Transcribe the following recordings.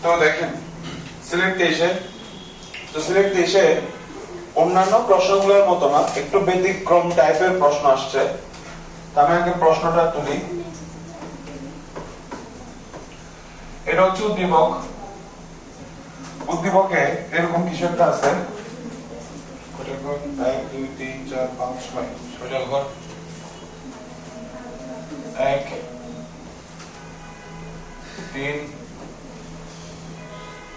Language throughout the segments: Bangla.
তো দেখেন সিলেক্ট 23 অন্যান্য প্রশ্নগুলোর মতো না, একটু ব্যতিক্রম টাইপের প্রশ্ন আসছে। আমি আগে প্রশ্নটা তুলি। এটা হচ্ছে উদ্দীপক। উদ্দীপকে এরকম কিছু একটা আছে, 1 2 3 4 5 6 সোজা ঘর 1 3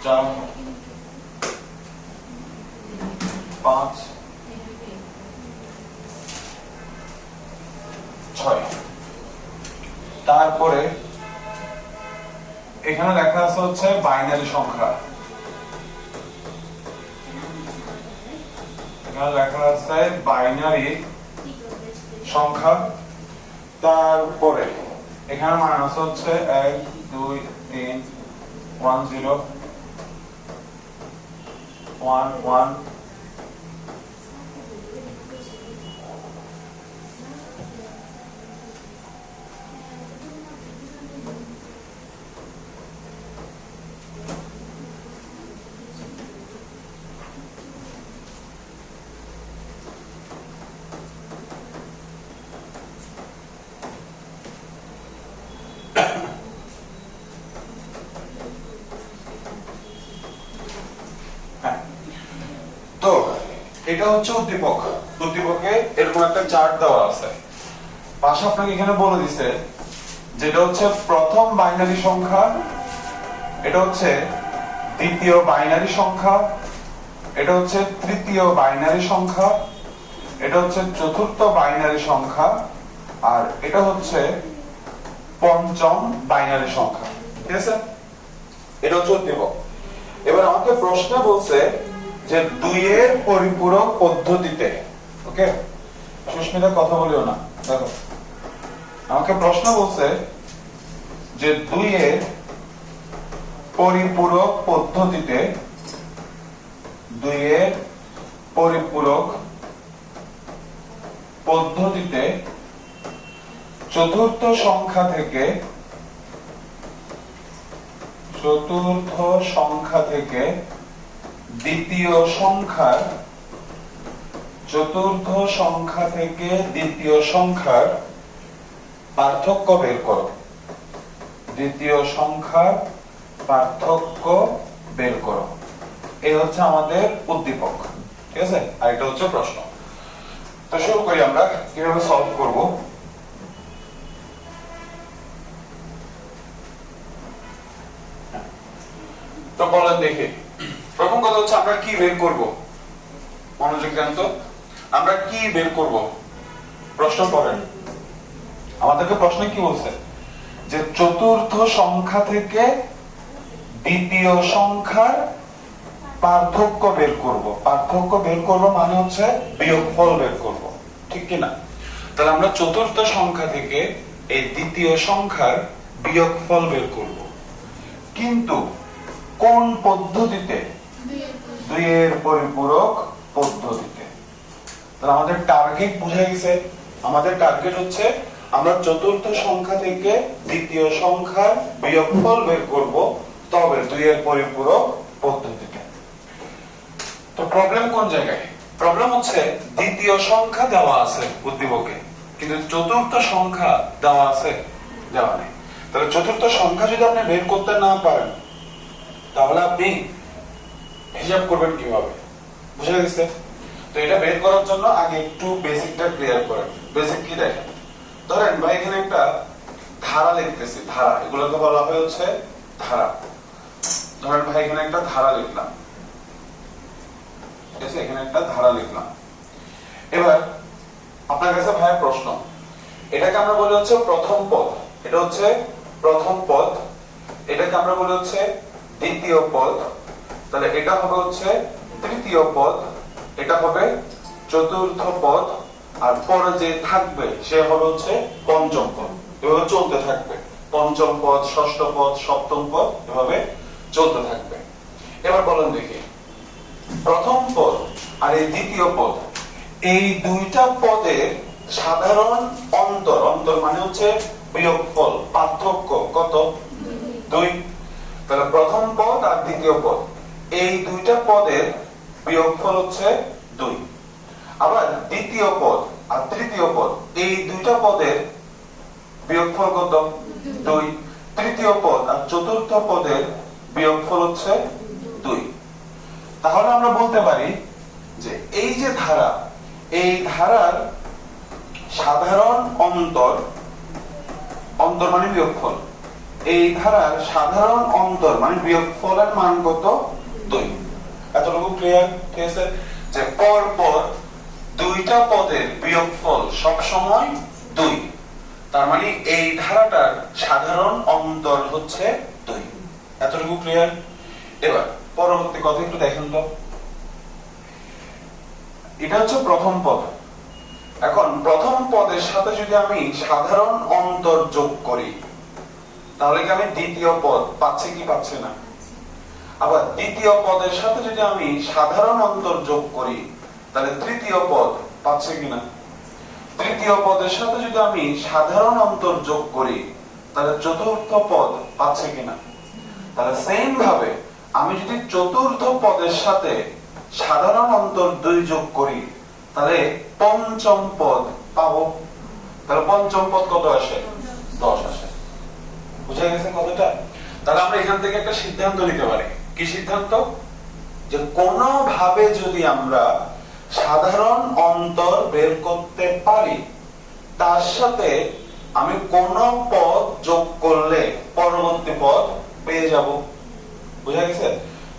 4 5 6। তারপরে এখানে লেখা আছে হচ্ছে বাইনারি সংখ্যা। এখানে লেখা আছে বাইনারি সংখ্যা। তারপরে এখানে মান আছে হচ্ছে 1 2 3 1 0 1 1। তো এটা হচ্ছে উদ্দীপক। উদ্দীপকে এরকম একটা চার্ট দেওয়া আছে, পাশে আপনাকে এখানে বলে দিছে যেটা হচ্ছে প্রথম বাইনারি সংখ্যা, এটা হচ্ছে দ্বিতীয় বাইনারি সংখ্যা, এটা হচ্ছে তৃতীয় বাইনারি সংখ্যা, এটা হচ্ছে চতুর্থ বাইনারি সংখ্যা, আর এটা হচ্ছে পঞ্চম বাইনারি সংখ্যা। ঠিক আছে, এটা হচ্ছে উদ্দীপক। এবার আমাকে প্রশ্ন বলছে যে 2 এর পরিপূরক পদ্ধতিতে, ওকে সুস্মিতা কথা বলিও না, দেখো আমাকে প্রশ্ন বলছে যে 2 এর পরিপূরক পদ্ধতিতে, 2 এর পরিপূরক পদ্ধতিতে চতুর্থ সংখ্যা থেকে দ্বিতীয় সংখ্যার, চতুর্থ সংখ্যা থেকে দ্বিতীয় সংখ্যার পার্থক্য বের করো। দ্বিতীয় সংখ্যার পার্থক্য বের করো, এই হচ্ছে আমাদের উদ্দীপক। ঠিক আছে, আর এটা হচ্ছে প্রশ্ন। তো শুরু করি আমরা কিভাবে সলভ করব। তো বলেন দেখি, প্রথম কথা হচ্ছে আমরা কি বের করব। মনোযোগ দেন তো, আমরা কি বের করব। প্রশ্ন পড়েন, আমাদেরকে প্রশ্নে কি বলছে যে চতুর্থ সংখ্যা থেকে দ্বিতীয় সংখ্যার পার্থক্য বের করব। পার্থক্য বের করব মানে হচ্ছে বিয়োগফল বের করব, ঠিক কি না? তাহলে আমরা চতুর্থ সংখ্যা থেকে এই দ্বিতীয় সংখ্যার বিয়োগফল বের করব, কিন্তু কোন পদ্ধতিতে? 2 এর পরিপূরক পদ্ধতিতে। তাহলে আমাদের টার্গেট বুঝে গেছে। আমাদের টার্গেট হচ্ছে আমরা চতুর্থ সংখ্যা থেকে দ্বিতীয় সংখ্যার বিয়োগফল বের করব, তবে 2 এর পরিপূরক পদ্ধতিতে। তো প্রবলেম কোন জায়গায়? প্রবলেম হচ্ছে দ্বিতীয় সংখ্যা দেওয়া আছে উদ্দীপকে, কিন্তু চতুর্থ সংখ্যা দেওয়া আছে, দেওয়া নেই। তাহলে চতুর্থ সংখ্যা যদি আপনি বের করতে না পারেন, তাহলে আপনি হিসাব করবেন কিভাবে? বুঝে গেছে? তো এটা বের করার জন্য আগে একটু বেসিকটা ক্লিয়ার করেন। বেসিক কি দেখেন, ধরেন ভাই এখানে একটা ধারা লিখতেছি, ধারা, এগুলোকে বলা হয় হচ্ছে ধারা। ধরেন ভাই এখানে একটা ধারা লিখলাম, ঠিক আছে, এখানে একটা ধারা লিখলাম। এবার আপনার কাছে ভাই প্রশ্ন, এটাকে আমরা বলি হচ্ছে প্রথম পদ, এটা হচ্ছে প্রথম পদ, এটাকে আমরা বলি হচ্ছে দ্বিতীয় পদ, তাহলে এটা হবে হচ্ছে তৃতীয় পদ, এটা হবে চতুর্থ পদ, আর পরে যে থাকবে সে হবে হচ্ছে পঞ্চম পদ। এভাবে চলতে থাকবে, পঞ্চম পদ, ষষ্ঠ পদ, সপ্তম পদ, এভাবে চলতে থাকবে। এবার বলেন দেখি, প্রথম পদ আর এই দ্বিতীয় পদ, এই দুইটা পদের সাধারণ অন্তর, অন্তর মানে হচ্ছে বিয়োগফল, পার্থক্য কত? 2। তাহলে প্রথম পদ দ্বিতীয় পদ, এই দুইটা পদের বিয়োগফল হচ্ছে 2। আবার দ্বিতীয় পদ আর তৃতীয় পদ, এই দুইটা পদের বিয়োগফল কত? 2। তৃতীয় পদ আর চতুর্থ পদের বিয়োগফল হচ্ছে 2। তাহলে আমরা বলতে পারি যে এই যে ধারা, এই ধারার সাধারণ অন্তর, অন্তর মানে বিয়োগফল, এই ধারার সাধারণ অন্তর মানে বিয়োগফলের মান কত? 2। এতটুকু ক্লিয়ার? ঠিক আছে, যে পর পর দুইটা পদের বিয়োগফল সব সময় 2, তার মানে এই ধারাটার সাধারণ অন্তর হচ্ছে 2। এতটুকু ক্লিয়ার? এবার পরবর্তী কথা একটু দেখেন তো, এটা হচ্ছে প্রথম পদ। এখন প্রথম পদের সাথে যদি আমি সাধারণ অন্তর যোগ করি, তাহলে কি আমি দ্বিতীয় পদ পাচ্ছি কি পাচ্ছি না? আবার দ্বিতীয় পদের সাথে যদি আমি সাধারণ অন্তর যোগ করি, তাহলে তৃতীয় পদ পাচ্ছে কিনা? তৃতীয় পদের সাথে যদি আমি সাধারণ অন্তর যোগ করি, তাহলে চতুর্থ পদ পাচ্ছে কিনা? তাহলে সেম ভাবে আমি যদি চতুর্থ পদের সাথে সাধারণ অন্তর 2 যোগ করি, তাহলে পঞ্চম পদ পাবো। তাহলে পঞ্চম পদ কত আসে? 10 আসে। বুঝা গেছে কথাটা? তাহলে আমরা এখান থেকে একটা সিদ্ধান্ত নিতে পারি। কি সিদ্ধান্ত? যে কোন ভাবে যদি আমরা সাধারণ অন্তর বের করতে পারি, তার সাথে আমি কোন পদ যোগ করলে পরবর্তী পদ পেয়ে যাব। বুঝা গেছে?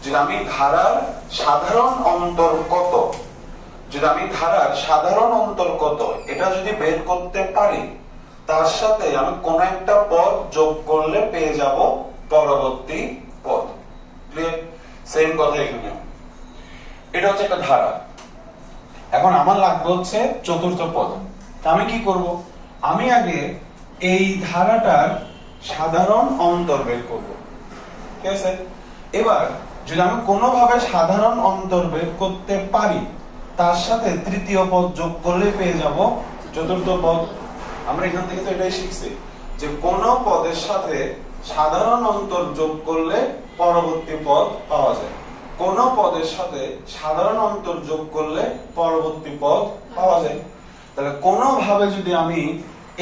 যদি আমি ধারার সাধারণ অন্তর কত, যদি আমি ধারার সাধারণ অন্তর কত এটা যদি বের করতে পারি, তার সাথে আমি কোন একটা পদ যোগ করলে পেয়ে যাব পরবর্তী পদ। ক্লিয়ার? সেম কথা এখানে। এটা হচ্ছে একটা ধারা। এখন আমার লাগবে হচ্ছে চতুর্থ পদ। তা আমি কি করব? আমি আগে এই ধারাটার সাধারণ অন্তর বের করব। ঠিক আছে? এবার যদি আমি কোনোভাবে সাধারণ অন্তর বের করতে পারি, তার সাথে তৃতীয় পদ যোগ করলে পেয়ে যাব চতুর্থ পদ। আমরা এখান থেকে তো এটাই শিখছি যে কোন পদের সাথে সাধারণ অন্তর যোগ করলে পরবর্তী পদ পাওয়া যায়। কোন পদের সাথে সাধারণ অন্তর যোগ করলে পরবর্তী পদ পাওয়া যায়। তাহলে কোন ভাবে যদি আমি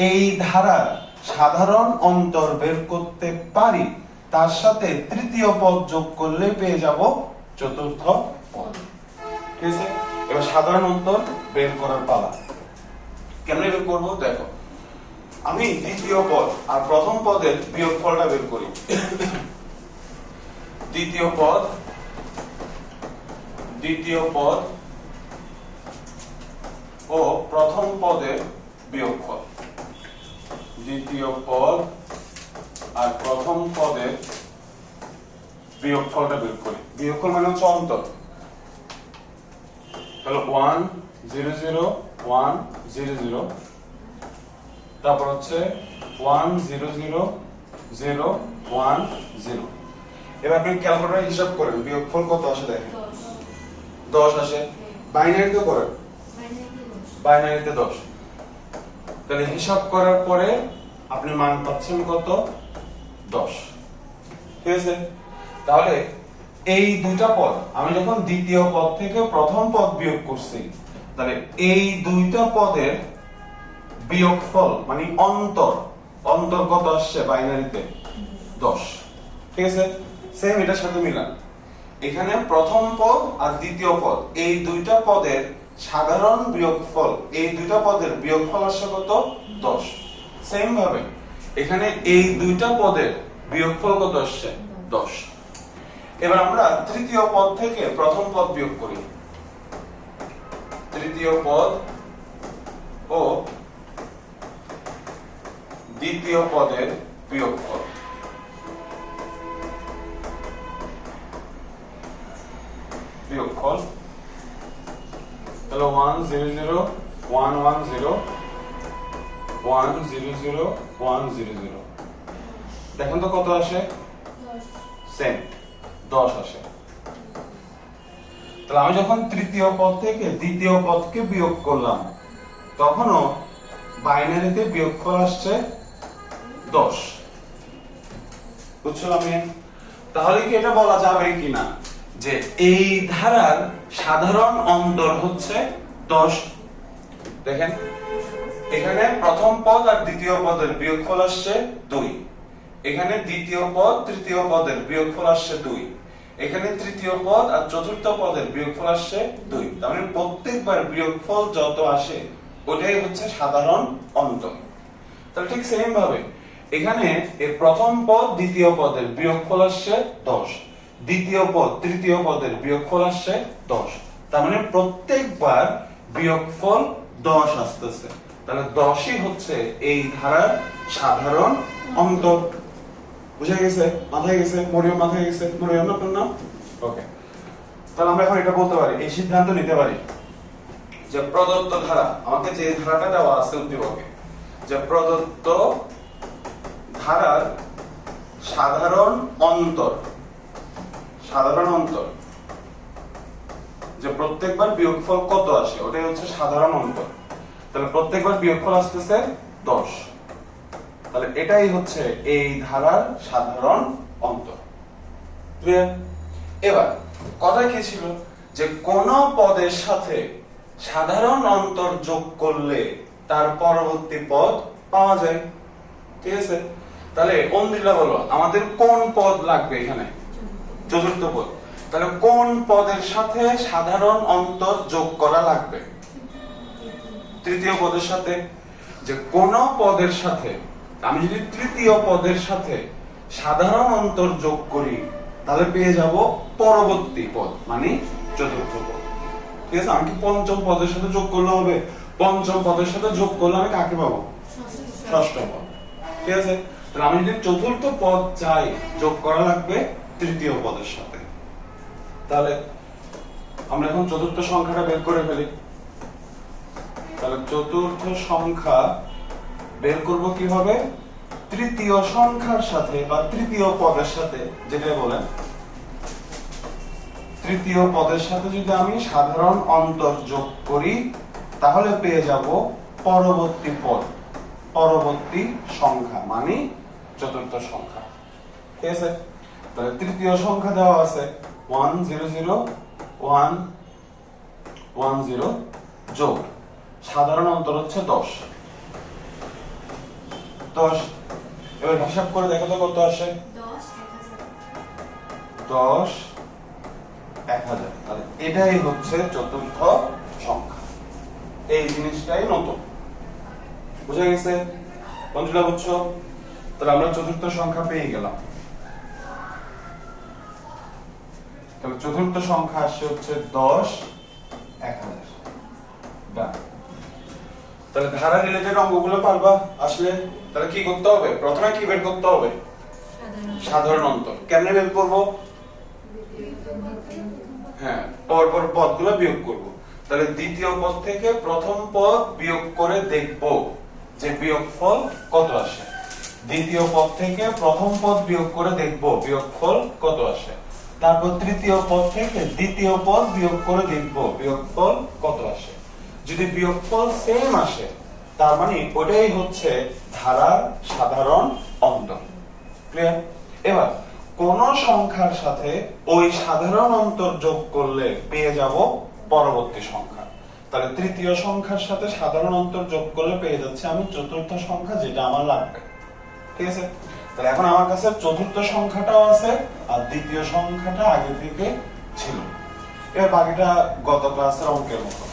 এই ধারার সাধারণ অন্তর বের করতে পারি, তার সাথে তৃতীয় পদ যোগ করলে পেয়ে যাব চতুর্থ পদ। ঠিক আছে? এবার সাধারণ অন্তর বের করার পালা। কেমনে বের করব? দেখো, আমি দ্বিতীয় পদ আর প্রথম পদের বিয়োগফলটা বের করি। দ্বিতীয় পদ ও প্রথম পদের বিয়োগফল। দ্বিতীয় পদ আর প্রথম পদের বিয়োগফলটা বের করি। বিয়োগফল মানে হচ্ছে অন্তর। তাহলে 1 0 0 1 0 0, তারপর হচ্ছে 1 0 0 0 1 0। এবার আপনি ক্যালকুলেটরে হিসাব করেন বিয়োগফল কত আসে দেখেন। 10 আসে। বাইনারিতে করেন, বাইনারিতে 10। তাহলে হিসাব করার পরে আপনি মান পাচ্ছেন কত? 10। ঠিক আছে? তাহলে এই দুইটা পদ আমি যখন দ্বিতীয় পদ থেকে প্রথম পদ বিয়োগ করছি, তাহলে এই দুইটা পদের বিয়োগফল মানে অন্তর কত আসছে বাইনারিতে? 10। ঠিক আছে? সেম এটার সাথে মিলান। এখানে প্রথম পদ আর দ্বিতীয় পদ এই দুইটা পদের সাধারণ বিয়োগফল, এই দুইটা পদের বিয়োগফল আসছে কত? 10। সেম ভাবে এখানে এই দুইটা পদের বিয়োগফল কত আসছে? 10। এবার আমরা তৃতীয় পদ থেকে প্রথম পদ বিয়োগ করি। তৃতীয় পদ ও দ্বিতীয় পদের বিয়োগফল। তাহলে 1 0 0 1 1 0 1 0 0 1 0 0। দেখেন তো কত আসে? সেম 10 আসে। তাহলে আমি যখন তৃতীয় পদ থেকে দ্বিতীয় পদকে বিয়োগ করলাম, তখনও বাইনারিতে বিয়োগফল আসছে 10। বুঝছো? আমি তাহলে কি এটা বলা যাবে কিনা যে এই ধারার সাধারণ অন্তর হচ্ছে 10? দেখেন এখানে প্রথম পদ আর দ্বিতীয় পদের বিয়োগফল আসছে 2, এখানে দ্বিতীয় পদ তৃতীয় পদের বিয়োগফল আসছে 2, এখানে তৃতীয় পদ আর চতুর্থ পদের বিয়োগফল আসছে 2। তার মানে প্রত্যেকবার বিয়োগফল যত আসে ওটাই হচ্ছে সাধারণ অন্তর। তাহলে ঠিক সেম ভাবে এখানে এর প্রথম পদ দ্বিতীয় পদের বিয়োগফল আসছে 10, দ্বিতীয় পদ তৃতীয় পদের বিয়োগফল আসছে 10। তার মানে প্রত্যেকবার বিয়োগফল 10 আসতেছে। তাহলে 10ই হচ্ছে এই ধারার সাধারণ অন্তর। বুঝা গেছে? মাথায় গেছে? মরিয়ম মাথায় গেছে? মরিয়ম না আপনার নাম? ওকে। তাহলে আমরা এখন এটা বলতে পারি, এই সিদ্ধান্ত নিতে পারি যে প্রদত্ত ধারা, আমাকে যে ধারাটা দেওয়া আছে উদ্দীপকে, যে প্রদত্ত ধারার সাধারণ অন্তর, সাধারণ অন্তর যে প্রত্যেকবার বিয়োগফল কত আসে ওটাই হচ্ছে সাধারণ অন্তর। তাহলে প্রত্যেকবার বিয়োগফল আসতেছে 10। তাহলে এটাই হচ্ছে এই ধারার সাধারণ অন্তর। ক্লিয়ার? এবার কথা কি ছিল যে কোন পদের সাথে সাধারণ অন্তর যোগ করলে তার পরবর্তী পদ পাওয়া যায়। ঠিক আছে? তাহলে অন্দ্রিলা বলো আমাদের কোন পদ লাগবে এখানে? চতুর্থ পদ। তাহলে কোন পদের সাথে সাধারণ অন্তর যোগ করা লাগবে? তৃতীয় পদের সাথে। যে কোন পদের সাথে আমি যদি তৃতীয় পদের সাথে সাধারণ অন্তর যোগ করি তাহলে পেয়ে যাব পরবর্তী পদ মানে চতুর্থ পদ। ঠিক আছে? আমি কি পঞ্চম পদের সাথে যোগ করলে হবে? পঞ্চম পদের সাথে যোগ করলে আমি কাকে পাবো? ষষ্ঠ পদ। ঠিক আছে? তাহলে আমি যদি চতুর্থ পদ চাই যোগ করা লাগবে তৃতীয় পদের সাথে। তাহলে আমরা এখন চতুর্থ সংখ্যাটা বের করে ফেলি। তাহলে চতুর্থ সংখ্যা বের করব কিভাবে? তৃতীয় সংখ্যার সাথে বা তৃতীয় পদের সাথে, যেটা বলেন তৃতীয় পদের সাথে যদি আমি সাধারণ অন্তর যোগ করি তাহলে পেয়ে যাব পরবর্তী পদ, পরবর্তী সংখ্যা মানে চতুর্থ সংখ্যা। ঠিক আছে? তাহলে তৃতীয় সংখ্যা দেওয়া আছে 100 যোগ সাধারণ অন্তর হচ্ছে 10। এবার হিসাব করে দেখো তো কত আসে? 10 1000। তাহলে এটাই হচ্ছে চতুর্থ সংখ্যা। এই জিনিসটাই নতুন। বুঝা গেছে? বন্ধুরা বুঝছো? তাহলে আমরা চতুর্থ সংখ্যা পেয়ে গেলাম। তাহলে চতুর্থ সংখ্যা আসছে হচ্ছে 10 1000। তাহলে ধারা রিলেটেড অঙ্কগুলো পারবা আসলে তাহলে কি করতে হবে? প্রথমে কি বের করতে হবে? সাধারণ অন্তর। কেমনে বের করব? হ্যাঁ, পরপর পদগুলো বিয়োগ করব। তাহলে দ্বিতীয় পদ থেকে প্রথম পদ বিয়োগ করে দেখব যে বিয়োগফল কত আসে। দ্বিতীয় পদ থেকে প্রথম পদ বিয়োগ করে দেখব বিয়োগফল কত আসে। তারপর তৃতীয় পদ থেকে দ্বিতীয় পদ বিয়োগ করে দেখব বিয়োগফল কত আসে। যদি বিয়োগফল সেম আসে তার মানে ওটাই হচ্ছে ধারার সাধারণ অন্তর। ক্লিয়ার? এবার কোন সংখ্যার সাথে ওই সাধারণ অন্তর যোগ করলে পেয়ে যাব পরবর্তী সংখ্যা। তাহলে তৃতীয় সংখ্যার সাথে সাধারণ অন্তর যোগ করলে পেয়ে যাচ্ছে আমি চতুর্থ সংখ্যা, যেটা আমার লাগবে। ঠিক আছে? তাহলে এখন আমার কাছে চতুর্থ সংখ্যাটাও আছে আর দ্বিতীয় সংখ্যাটা আগে থেকে ছিল। এবার বাকিটা গত ক্লাসের অঙ্কের মতো।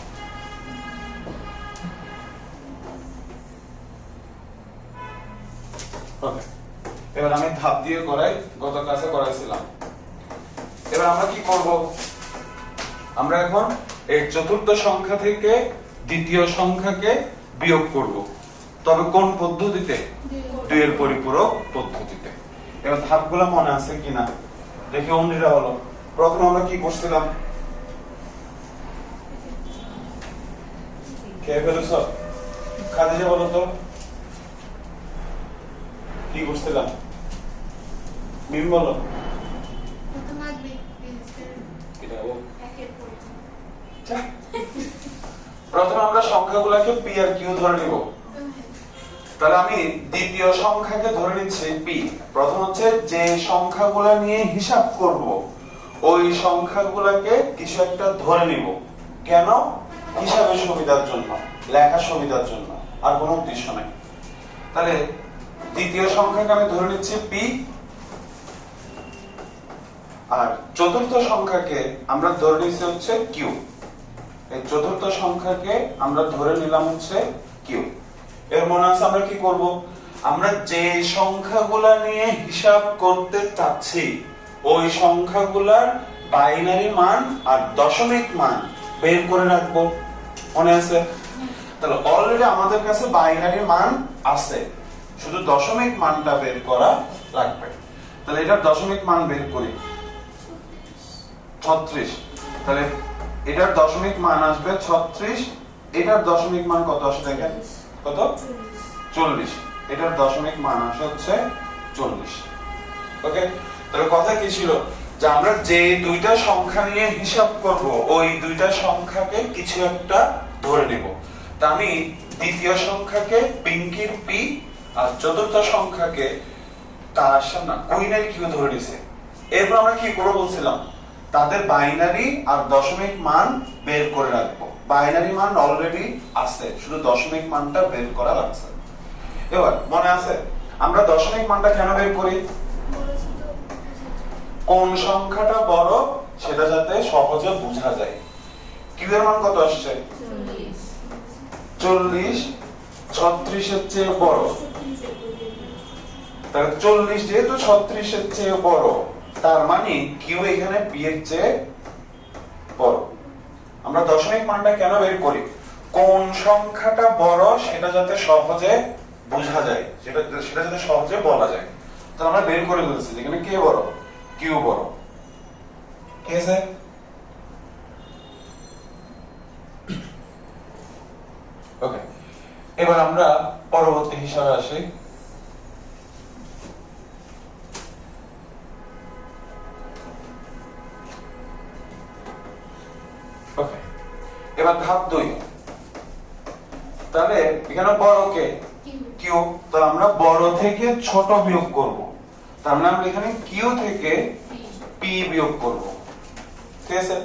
এবার আমি ধাপ দিয়ে করাই, গত ক্লাসে করাইছিলাম। এবার আমরা কি করব? আমরা এখন এই চতুর্থ সংখ্যা থেকে দ্বিতীয় সংখ্যাকে বিয়োগ করব। তবে কোন পদ্ধতিতে? 2 এর পরিপূরক পদ্ধতিতে। এবার ধাপগুলো মনে আছে কিনা দেখি অন্যরা বলো। প্রথমে আমরা কি করছিলাম? কে ফেলেছ? খাদিজা বলো তো কি করছিলাম? মিম বলো। প্রথমে আমরা সংখ্যাগুলোকে পি আর কিউ ধরে নিব। তাহলে আমি দ্বিতীয় সংখ্যাকে ধরে নিচ্ছি পি। প্রথম হচ্ছে যে সংখ্যাগুলো নিয়ে হিসাব করব ওই সংখ্যাগুলোকে কিছু একটা ধরে নিব। কেন? হিসাবের সুবিধার জন্য, লেখার সুবিধার জন্য, আর কোনো উদ্দেশ্য নাই। তাহলে দ্বিতীয় সংখ্যাকে আমি ধরে নিচ্ছি পি, আর চতুর্থ সংখ্যাকে আমরা ধরে নিচ্ছি হচ্ছে কিউ। এই চতুর্থ সংখ্যাকে আমরা ধরে নিলাম হচ্ছে কিউ। এর মনে আছে আমরা কি করব? আমরা যে সংখ্যাগুলা নিয়ে হিসাব করতে চাচ্ছি ওই সংখ্যাগুলার বাইনারি মান আর দশমিক মান বের করে রাখবো। মনে আছে? তাহলে অলরেডি আমাদের কাছে বাইনারি মান আছে, শুধু দশমিক মানটা বের করা লাগবে। তাহলে এটার দশমিক মান বের করি 36। তাহলে এটার দশমিক মান আসবে 36। এটার দশমিক মান কত আসে দেখেন? কত? 40। এটার দশমিক মান আসে হচ্ছে 40। ওকে, তাহলে কথা কি ছিল? যে আমরা যে দুইটা সংখ্যা নিয়ে হিসাব করব ওই দুইটা সংখ্যাকে কিছু একটা ধরে নেব। তা আমি দ্বিতীয় সংখ্যাকে পিঙ্কির পি আর চতুর্থ সংখ্যাকে তার সামনে কুইনের কিউ ধরে নিছে। এরপর আমরা কি করব বলছিলাম? তাদের বাইনারি আর দশমিক মান বের করে রাখবো। বাইনারি মান অলরেডি আছে, শুধু দশমিক মানটা বের করা লাগছে। এবার মনে আছে আমরা দশমিক মানটা কেন বের করি? কোন সংখ্যাটা বড় সেটা যাতে সহজে বোঝা যায়। কিউ এর মান কত আসছে? 40 36 এর চেয়ে বড়। তাহলে 40 যেহেতু 36 এর চেয়ে বড়, তার মানে কিউ এখানে পি এর চেয়ে বড়। আমরা দশমিক মানটা কেন বের করি? কোন সংখ্যাটা বড় সেটা যাতে সহজে বোঝা যায়, সেটা যাতে সহজে বলা যায়। তো আমরা বের করে বলছি এখানে কে বড়? কিউ বড়। ঠিক আছে? ওকে, এবার আমরা পরবর্তী হিসাবে আসি। ওকে, এবার ধাপ 2। তাহলে এখানে বড় কে? কিউ। তাহলে আমরা বড় থেকে ছোট বিয়োগ করব। তার মানে আমরা এখানে কিউ থেকে পি বিয়োগ করব। ঠিক আছে?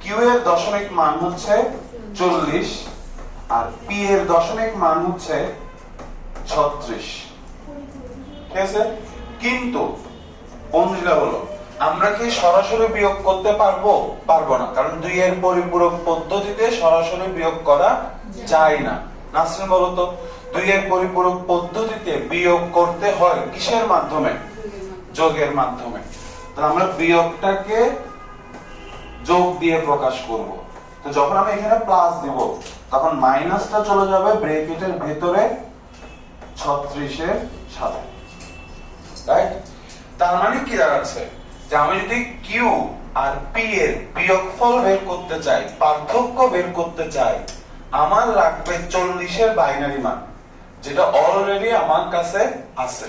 কিউ এর দশমিক মান হচ্ছে 40 আর পি এর দশমিক মান হচ্ছে 36। ঠিক আছে? কিন্তু কোন জিনিসটা হলো, আমরা কি সরাসরি বিয়োগ করতে পারবো? পারবো না, কারণ 2 এর পরিপূরক পদ্ধতিতে সরাসরি বিয়োগ করা যায় না। নাসরিন বলো তো, 2 এর পরিপূরক পদ্ধতিতে বিয়োগ করতে হয় কিসের মাধ্যমে? যোগের মাধ্যমে। তাহলে আমরা বিয়োগটাকে যোগ দিয়ে প্রকাশ করব। তো যখন আমি এখানে প্লাস দিব তখন মাইনাসটা চলে যাবে ব্র্যাকেটের ভেতরে 36 এর সাথে। রাইট? তার মানে কি দাঁড়াচ্ছে? যে আমি যদি কিউ আর পি এর বিয়োগফল বের করতে চাই, পার্থক্য বের করতে চাই, আমার লাগবে 40 এর বাইনারি মান, যেটা অলরেডি আমার কাছে আছে।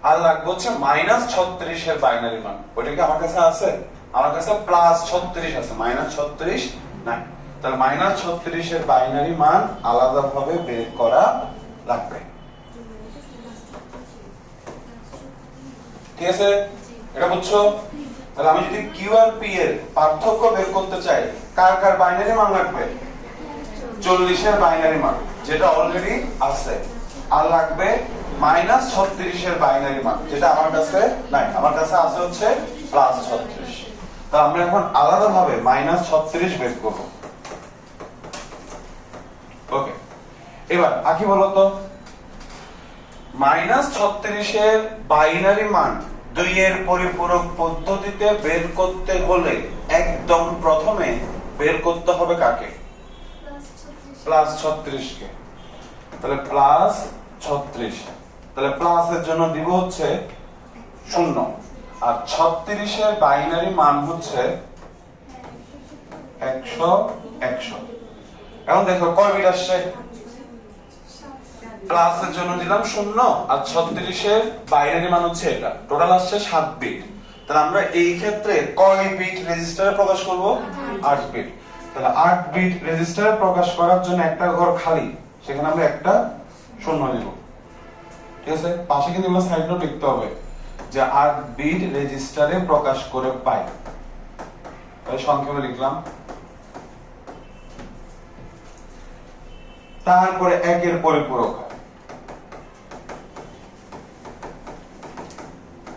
আর লাগবে হচ্ছে -36 এর বাইনারি মান। ওইটা কি আমার কাছে আছে? আমার কাছে +36 আছে, -36 নাই। তাহলে -36 এর বাইনারি মান আলাদাভাবে বের করা লাগবে। ঠিক আছে? এটা বুঝছো? তাহলে আমি যদি কিউ আর পি এর পার্থক্য বের করতে চাই, কার কার বাইনারি মান লাগবে? 40 এর বাইনারি মান, যেটা অলরেডি আছে। আর লাগবে -36 এর বাইনারি মান, যেটা আমার কাছে নাই। আমার কাছে আছে হচ্ছে +36। তা আমরা এখন আলাদাভাবে -36 বের করব। ওকে, এবার আকি বলো তো, -36 এর বাইনারি মান 2 এর পরিপূরক পদ্ধতিতে বের করতে হলে একদম প্রথমে বের করতে হবে কাকে? +36 কে। তাহলে +36, তাহলে প্লাস এর জন্য দিব হচ্ছে 0, আর 36 এর বাইনারি মান হচ্ছে 100 100। এখন দেখো কয় বিট আসছে? প্লাস এর জন্য দিলাম 0 আর 36 এর বাইনারি মান হচ্ছে এটা, টোটাল আসছে 7 বিট। তাহলে আমরা এই ক্ষেত্রে কয় বিট রেজিস্টারে প্রকাশ করব? 8 বিট। তাহলে 8 বিট রেজিস্টারে প্রকাশ করার জন্য একটা ঘর খালি, সেখানে আমরা একটা 0 দেব। ঠিক আছে, পাশে কিন্তু আমরা সাইড নোট লিখতে হবে যে 8 বিট রেজিস্টারে প্রকাশ করে পাই। তাহলে সংক্ষেপে লিখলাম। তারপরে একের পরিপূরক,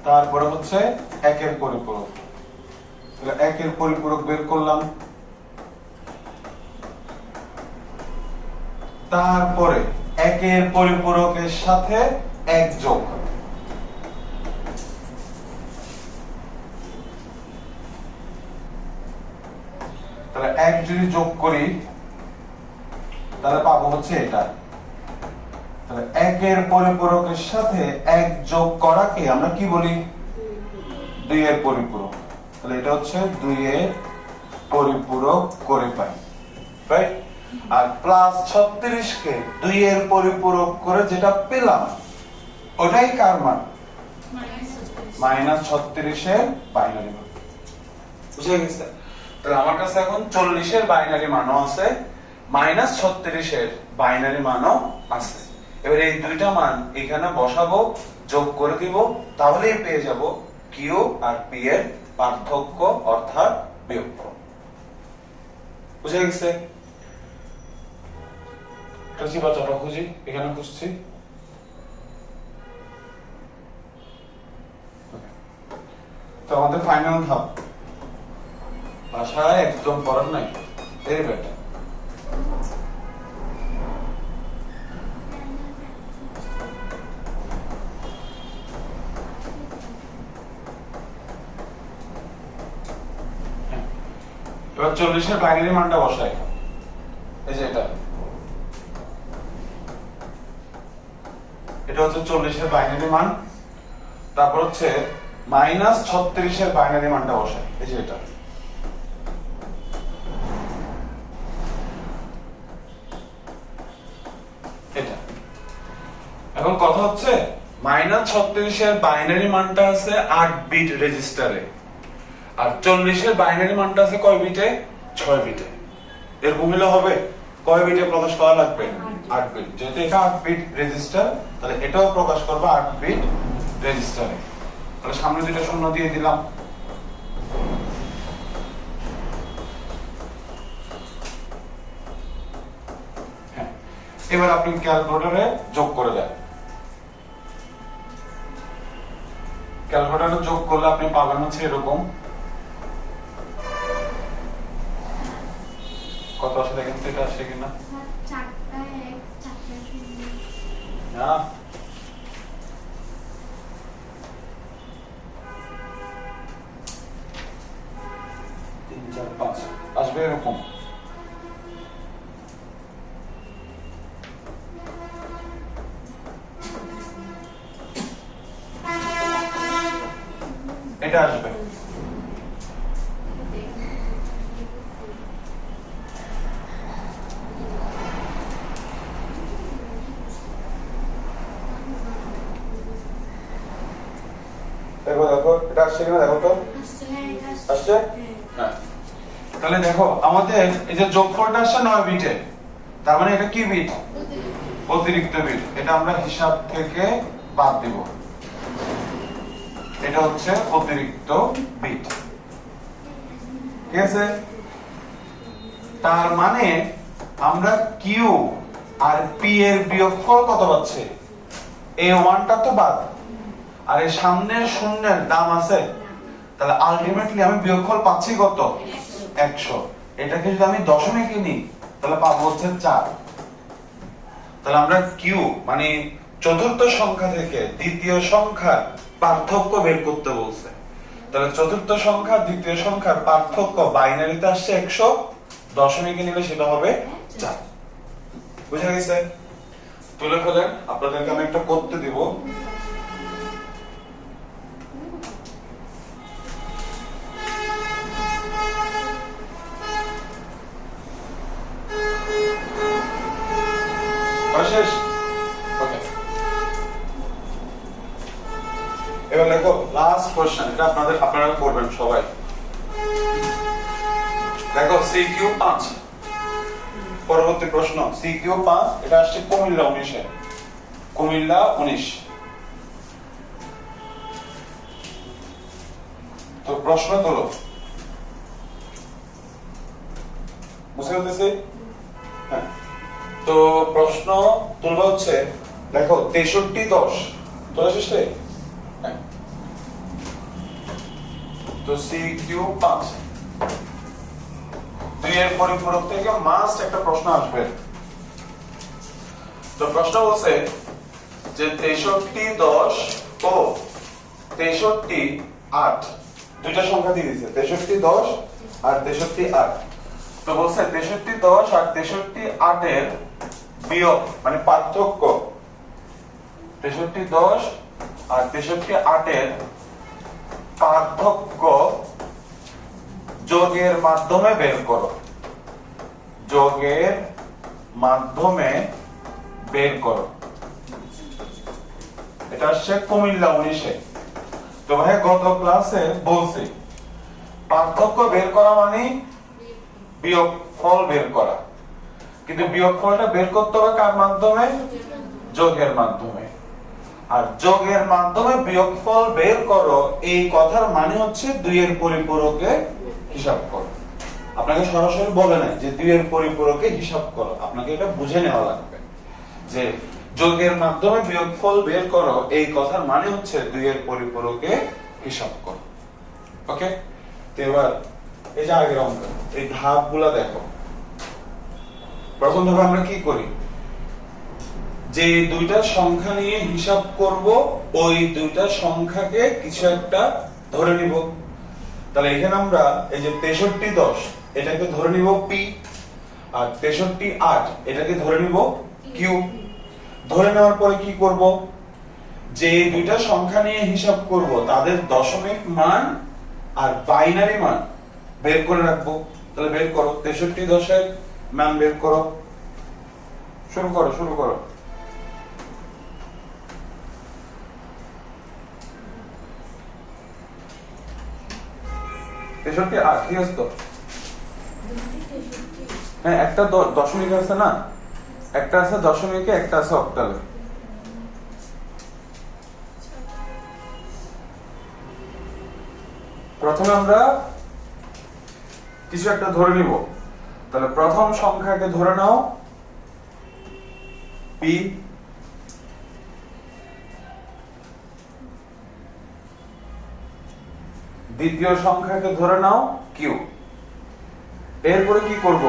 তারপরে হচ্ছে একের পরিপূরক। তাহলে একের পরিপূরক বের করলাম, তারপরে একের পরিপূরকের সাথে এক যোগ, তাহলে এক যদি যোগ করি তাহলে পাবো হচ্ছে এটা। তাহলে একের পরিপূরকের সাথে এক যোগ করাকে আমরা কি বলি? 2 এর পরিপূরক। তাহলে এটা হচ্ছে 2 এর পরিপূরক করে পাই, রাইট? আর প্লাস 36 কে 2 এর পরিপূরক করে যেটা পেলাম ওটাই কার মান? -36 এর বাইনারি মান। বুঝে গেছে? তাহলে আমার কাছে এখন 40 এর বাইনারি মানও আছে, -36 এর বাইনারি মানও আছে। এবার এই দুইটা মান এখানে বসাবো, যোগ করে দিব, তাহলেই পেয়ে যাব কিউ আর পি এর পার্থক্য অর্থাৎ বিয়োগফল। বুঝে গেছে? চিবাচাটা খুঁজি, এখানে খুঁজছি। তো আমাদের ফাইনাল ধাপ, ভাষায় একদম পড়ার নাই, ডেরিভেটিভ। এবার 40 এর বাইনারি মানটা বসাই, এই যে এটা, এটা হচ্ছে 40 এর বাইনারি মান। তারপর হচ্ছে -36 এর বাইনারি মানটা বসাই, এই যে এটা। এটা এখন কথা হচ্ছে -36 এর বাইনারি মানটা আছে 8 বিট রেজিস্টারে, আর 40 এর বাইনারি মানটা আছে কয় বিটে? 6 বিটে। এরকম হলে হবে কয় বিটে প্রকাশ করা লাগবে? 8 বিট। যেহেতু এটা 8 বিট রেজিস্টার, তাহলে এটাও প্রকাশ করব 8 বিট রেজিস্টারে। তাহলে সামনে দুটো শূন্য দিয়ে দিলাম। হ্যাঁ, এবার আপনি ক্যালকুলেটরে যোগ করে দেন। ক্যালকুলেটরে যোগ করলে আপনি পাবেন হচ্ছে এরকম। কত আসে দেখেন তো, এটা আসে কিনা? না, 3 4 5 আসবে এরকম। এটা আসবে। দেখো দেখো এটা আসছে কিনা দেখো তো, আসছে। হ্যাঁ, তাহলে দেখো আমাদের এই যে যোগফলটা আসছে 9 বিটে, তার মানে এটা কি বিট? অতিরিক্ত বিট। এটা আমরা হিসাব থেকে বাদ দিব, এটা হচ্ছে অতিরিক্ত বিট। ঠিক আছে? তার মানে আমরা কিউ আর পি এর বিয়োগফল কত পাচ্ছি? এই ওয়ানটা তো বাদ, আর এই সামনের শূন্যের দাম আছে, তাহলে আলটিমেটলি আমি বিয়োগফল পাচ্ছি কত? 100। এটাকে যদি আমি দশমিকে নিই তাহলে পাবো হচ্ছে 4। তাহলে আমরা কিউ মানে চতুর্থ সংখ্যা থেকে দ্বিতীয় সংখ্যার পার্থক্য বের করতে বলছে। তাহলে চতুর্থ সংখ্যা দ্বিতীয় সংখ্যার পার্থক্য বাইনারিতে আসছে 100, দশমিকে নিলে সেটা হবে 4। বুঝা গেছে? তুলে ফেলেন, আপনাদেরকে আমি একটা করতে দিব। শেষ? ওকে, এবার দেখো লাস্ট কোশ্চেন, এটা আপনারা করবেন সবাই। দেখো সিকিউ 5, পরবর্তী প্রশ্ন সিকিউ 5, এটা আসছে কুমিল্লা 19-এ। কুমিল্লা 19 তো প্রশ্ন তোলো, বুঝতে পারতেছি? হ্যাঁ, তো প্রশ্ন তুলবা হচ্ছে, দেখো 63 10 তোলা শেষে, হ্যাঁ, তো CQ 5 2 এর পরিপূরক থেকে মাস্ট একটা প্রশ্ন আসবে। তো প্রশ্ন বলছে যে 63 10 ও 63 8 দুইটা সংখ্যা দিয়ে দিয়েছে, 63 10 আর 63 8। তো বলছে 63 10 আর 63 8 এর বিয়োগ মানে পার্থক্য, 63 10 আর 63 8 এর পার্থক্য যোগের মাধ্যমে বের করো, যোগের মাধ্যমে বের করো। এটা আসছে কুমিল্লা 19-এ। তো ভাই গত ক্লাসে বলছি পার্থক্য বের করা মানে বিয়োগফল বের করা, কিন্তু বিয়োগফলটা বের করতে হবে কার মাধ্যমে? যোগের মাধ্যমে। আর যোগের মাধ্যমে বিয়োগফল বের করো, এই কথার মানে হচ্ছে 2 এর পরিপূরকে হিসাব করো। আপনাকে সরাসরি বলে নাই যে 2 এর পরিপূরকে হিসাব করো, আপনাকে এটা বুঝে নেওয়া লাগবে যে যোগের মাধ্যমে বিয়োগফল বের করো, এই কথার মানে হচ্ছে 2 এর পরিপূরকে হিসাব করো। ওকে, তো এবার এই যে আগের অঙ্ক, এই ধাপগুলো দেখো। প্রথম ধাপে আমরা কি করি, যে দুইটা সংখ্যা নিয়ে হিসাব করব, ওই দুইটা সংখ্যাকে কিছু একটা ধরে নিব। তাহলে এখানে আমরা এই যে 63 10 এটাকে ধরে নিব p, আর 63 8 এটাকে ধরে নিব q। ধরে নেওয়ার পরে কি করব, যে দুইটা সংখ্যা নিয়ে হিসাব করব তাদের দশমিক মান আর বাইনারি মান বের করে রাখবো। তাহলে বের করো, 63 10 এর মান বের করো, শুরু করো শুরু করো। তেষট্টি 8 ঠিক আছে তো? হ্যাঁ, একটা দশমিক আছে না, একটা আছে দশমিকে, একটা আছে অক্টালে। প্রথমে আমরা কিছু একটা ধরে নিব। তাহলে প্রথম সংখ্যাকে ধরে নাও p, দ্বিতীয় সংখ্যাকে ধরে নাও q। এরপরে কি করব,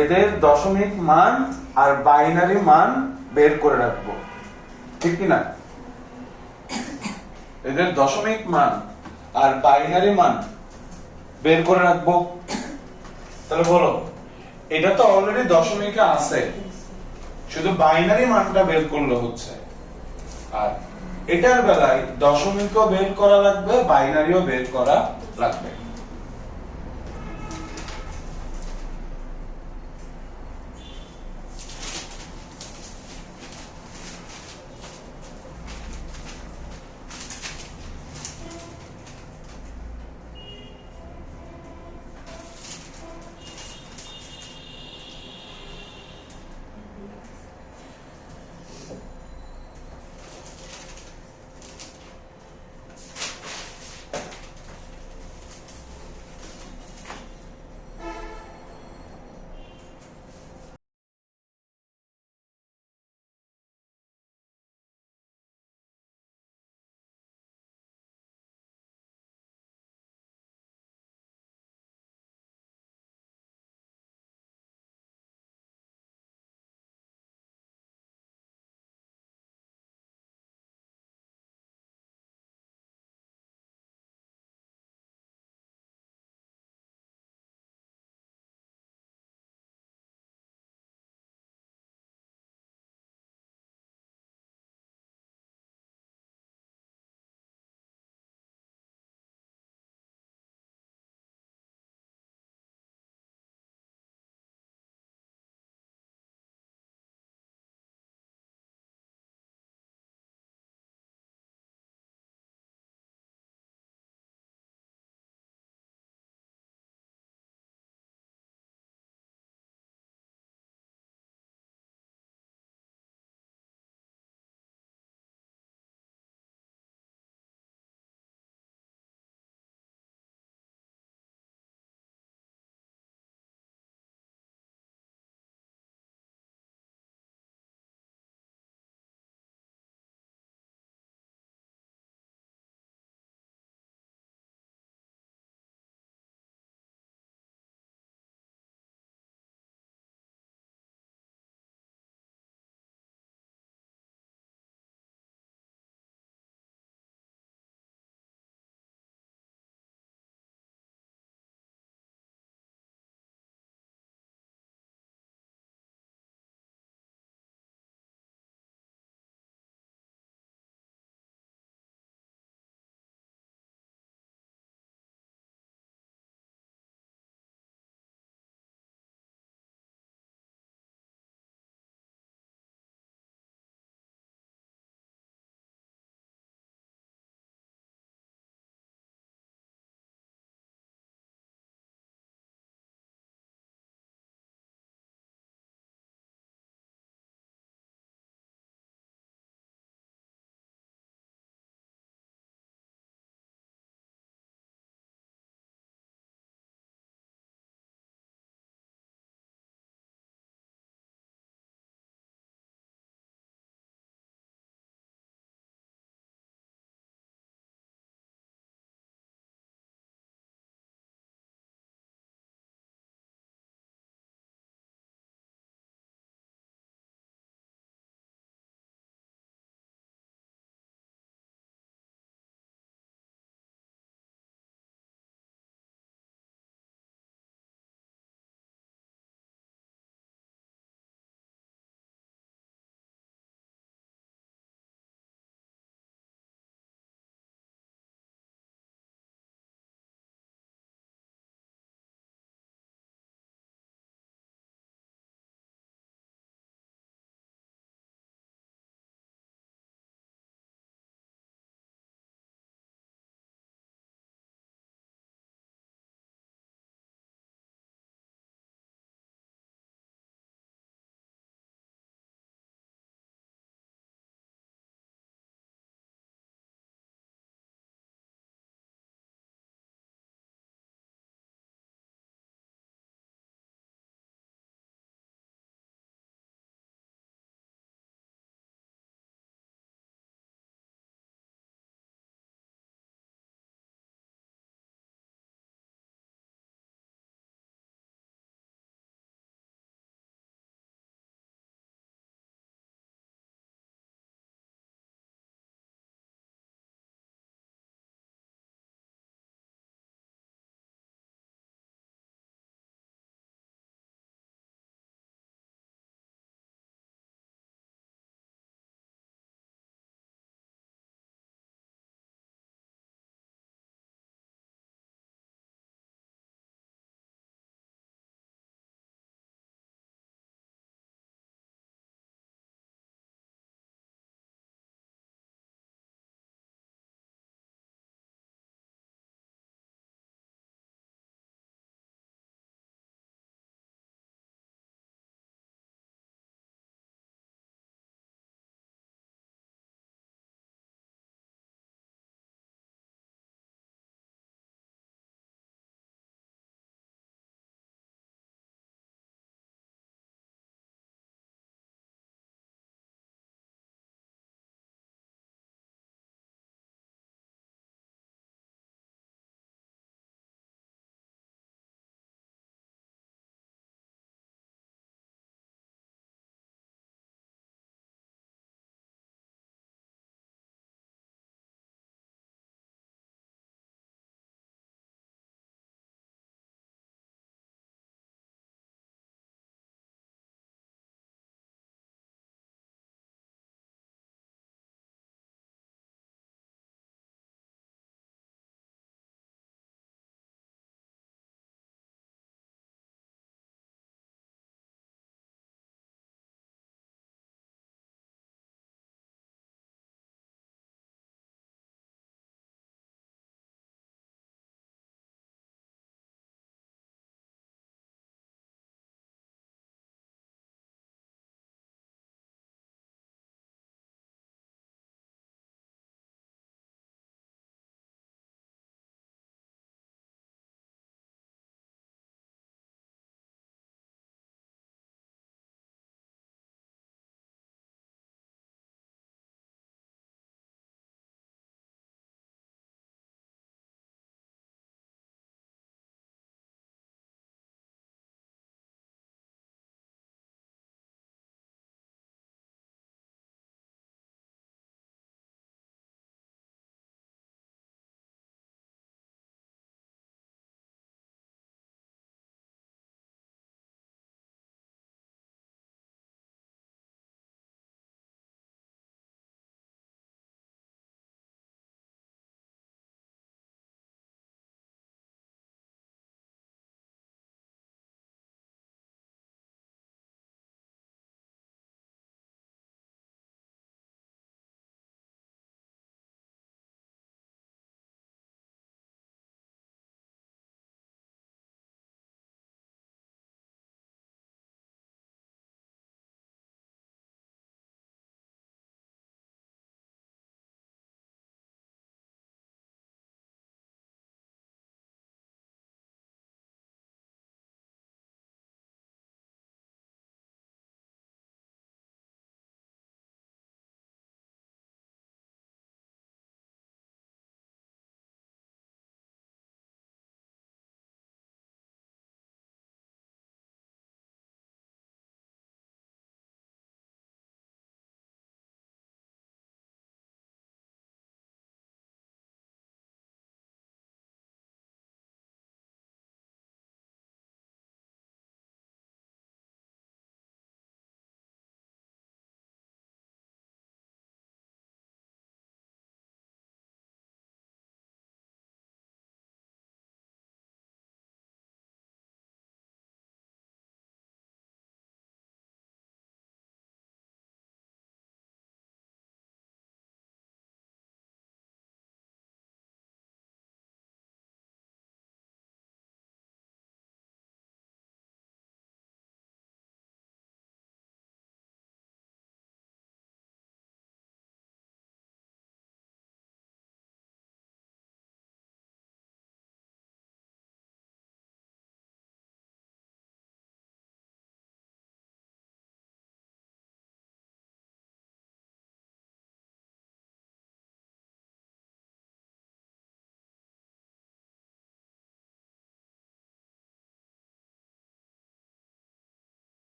এদের দশমিক মান আর বাইনারি মান বের করে রাখবো, ঠিক কি না? এদের দশমিক মান আর বাইনারি মান বের করে রাখবো। তাহলে বলো, এটা তো অলরেডি দশমিকে আছে, শুধু বাইনারি মানটা বের করলে হচ্ছে। আর এটার বেলায় দশমিকও বের করা লাগবে, বাইনারিও বের করা লাগবে।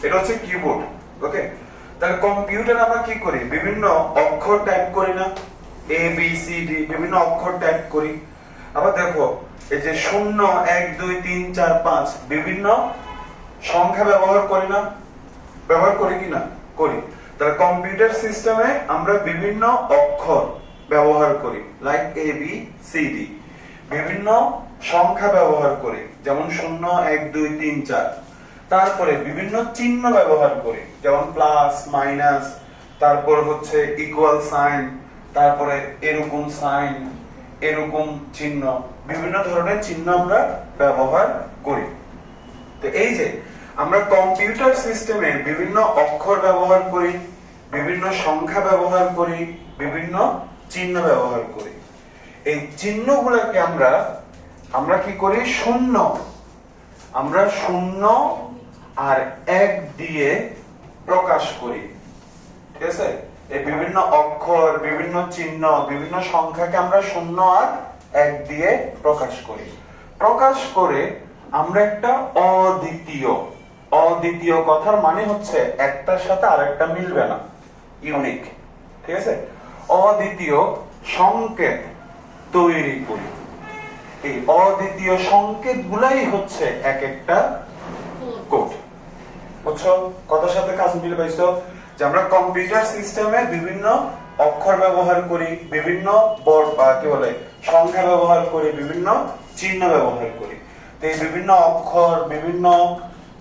এটা হচ্ছে কিবোর্ড। ওকে, তাহলে কম্পিউটার আমরা কি করি, বিভিন্ন অক্ষর টাইপ করি না, এ বি সি ডি বিভিন্ন অক্ষর টাইপ করি। আবার দেখো এই যে 0 1 2 3 4 5 বিভিন্ন সংখ্যা ব্যবহার করি না, ব্যবহার করি কি না, করি। তাহলে কম্পিউটার সিস্টেমে আমরা বিভিন্ন অক্ষর ব্যবহার করি, like A B C D, বিভিন্ন সংখ্যা ব্যবহার করি, যেমন 0 1 2 3 4। তারপরে বিভিন্ন চিহ্ন ব্যবহার করি, যেমন প্লাস মাইনাস, তারপর হচ্ছে ইকুয়াল সাইন, তারপরে এরকম সাইন, এরকম চিহ্ন, বিভিন্ন ধরনের চিহ্ন আমরা ব্যবহার করি। তো এই যে আমরা কম্পিউটার সিস্টেমে বিভিন্ন অক্ষর ব্যবহার করি, বিভিন্ন সংখ্যা ব্যবহার করি, বিভিন্ন চিহ্ন ব্যবহার করি। এই চিহ্নগুলোকে আমরা কি করি, শূন্য, আমরা 0 আর 1 দিয়ে প্রকাশ করি। ঠিক আছে, এই বিভিন্ন অক্ষর, বিভিন্ন চিহ্ন, বিভিন্ন সংখ্যাকে আমরা 0 আর 1 দিয়ে প্রকাশ করি। প্রকাশ করে আমরা একটা অদ্বিতীয় কথার মানে হচ্ছে একটার সাথে আরেকটা মিলবে না, ইউনিক। ঠিক আছে, অদ্বিতীয় সংকেত তৈরি করি। এই অদ্বিতীয় সংকেত গুলাই হচ্ছে এক একটা কোড। বুঝছো, কথার সাথে কাজ মিলে পাইছো, যে আমরা কম্পিউটার সিস্টেমে বিভিন্ন অক্ষর ব্যবহার করি, বিভিন্ন কি বলে সংখ্যা ব্যবহার করি, বিভিন্ন চিহ্ন ব্যবহার করি। তো এই বিভিন্ন অক্ষর, বিভিন্ন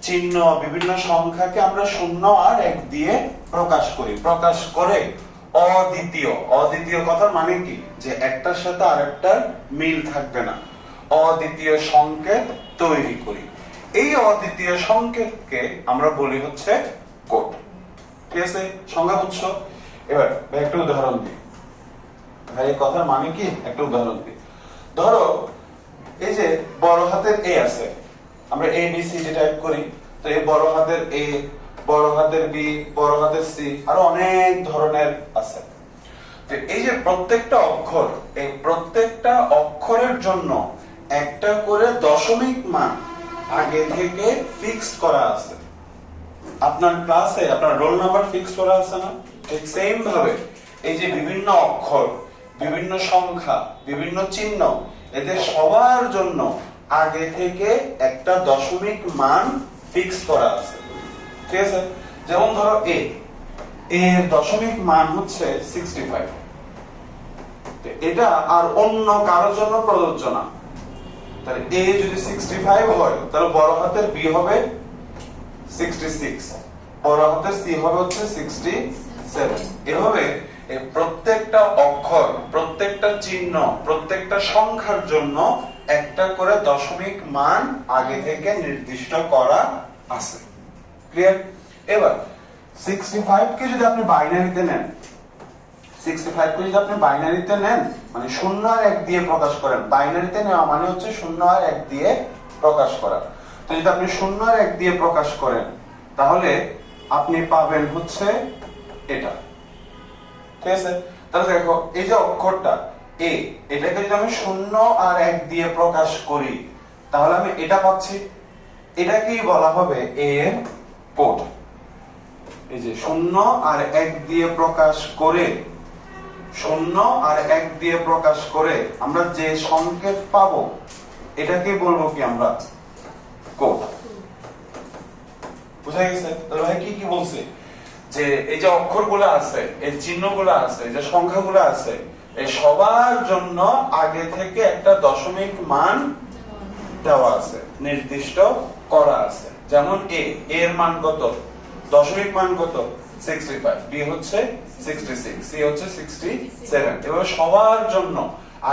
চিহ্ন, বিভিন্ন সংখ্যাকে আমরা 0 আর 1 দিয়ে প্রকাশ করি। প্রকাশ করে অদ্বিতীয় কথার মানে কি, যে একটার সাথে আরেকটার মিল থাকবে না, অদ্বিতীয় সংকেত তৈরি করি। এই অদ্বিতীয় সংকেতকে আমরা বলি হচ্ছে কোড। ঠিক আছে, সংজ্ঞা বুঝছো? এবার একটা উদাহরণ দিই। ভাই এই কথার মানে কি, একটা উদাহরণ দিই। ধরো এই যে বড় হাতের এ আছে, আমরা এ বি সি ডি টাইপ করি। তো এই বড় হাতের এ, বড় হাতের বি, বড় হাতের সি, আরো অনেক ধরনের আছে। তো এই যে প্রত্যেকটা অক্ষর, এই প্রত্যেকটা অক্ষরের জন্য একটা করে দশমিক মান আগে থেকে ফিক্সড করা আছে। আপনার ক্লাসে আপনার রোল নাম্বার ফিক্স করা আছে না? ঠিক সেম ভাবে এই যে বিভিন্ন অক্ষর, বিভিন্ন সংখ্যা, বিভিন্ন চিহ্ন, এদের সবার জন্য আগে থেকে একটা দশমিক মান ফিক্স করা আছে। ঠিক আছে, যেমন ধরো এ এর দশমিক মান হচ্ছে 65। এটা আর অন্য কারোর জন্য প্রযোজ্য না। তাহলে এ যদি 65 হয়, তাহলে বড় হাতের বি হবে 66, বড় হাতের সি হবে হচ্ছে 67। এভাবে এই প্রত্যেকটা অক্ষর, প্রত্যেকটা চিহ্ন, প্রত্যেকটা সংখ্যার জন্য একটা করে দশমিক মান আগে থেকে নির্দিষ্ট করা আছে। ক্লিয়ার? এবার 65 কে যদি আপনি বাইনারিতে নেন, 65 কে যদি আপনি বাইনারিতে নেন, মানে 0 আর 1 দিয়ে প্রকাশ করেন। বাইনারিতে নেওয়া মানে হচ্ছে 0 আর 1 দিয়ে প্রকাশ করা। তো যদি আপনি 0 আর 1 দিয়ে প্রকাশ করেন, তাহলে আপনি পাবেন হচ্ছে এটা। ঠিক আছে, তাহলে দেখো এই যে অক্ষরটা এ, এটাকে যদি আমি 0 আর 1 দিয়ে প্রকাশ করি, তাহলে আমি এটা পাচ্ছি। এটাকেই বলা হবে এ এর কোড। এই যে 0 আর 1 দিয়ে প্রকাশ করে, 0 আর 1 দিয়ে প্রকাশ করে আমরা যে সংকেত পাবো, এটাকে বলবো কি আমরা, কোড। বুঝা গেছে? তাহলে ভাই কি কি বলছে, যে এই যে অক্ষরগুলো আছে, এই চিহ্নগুলো আছে, এই যে সংখ্যাগুলো আছে, এই সবার জন্য আগে থেকে একটা দশমিক মান দেওয়া আছে, নির্দিষ্ট করা আছে। যেমন এ এর মান কত, দশমিক মান কত 65, বি হচ্ছে 66, সি হচ্ছে 67। এভাবে সবার জন্য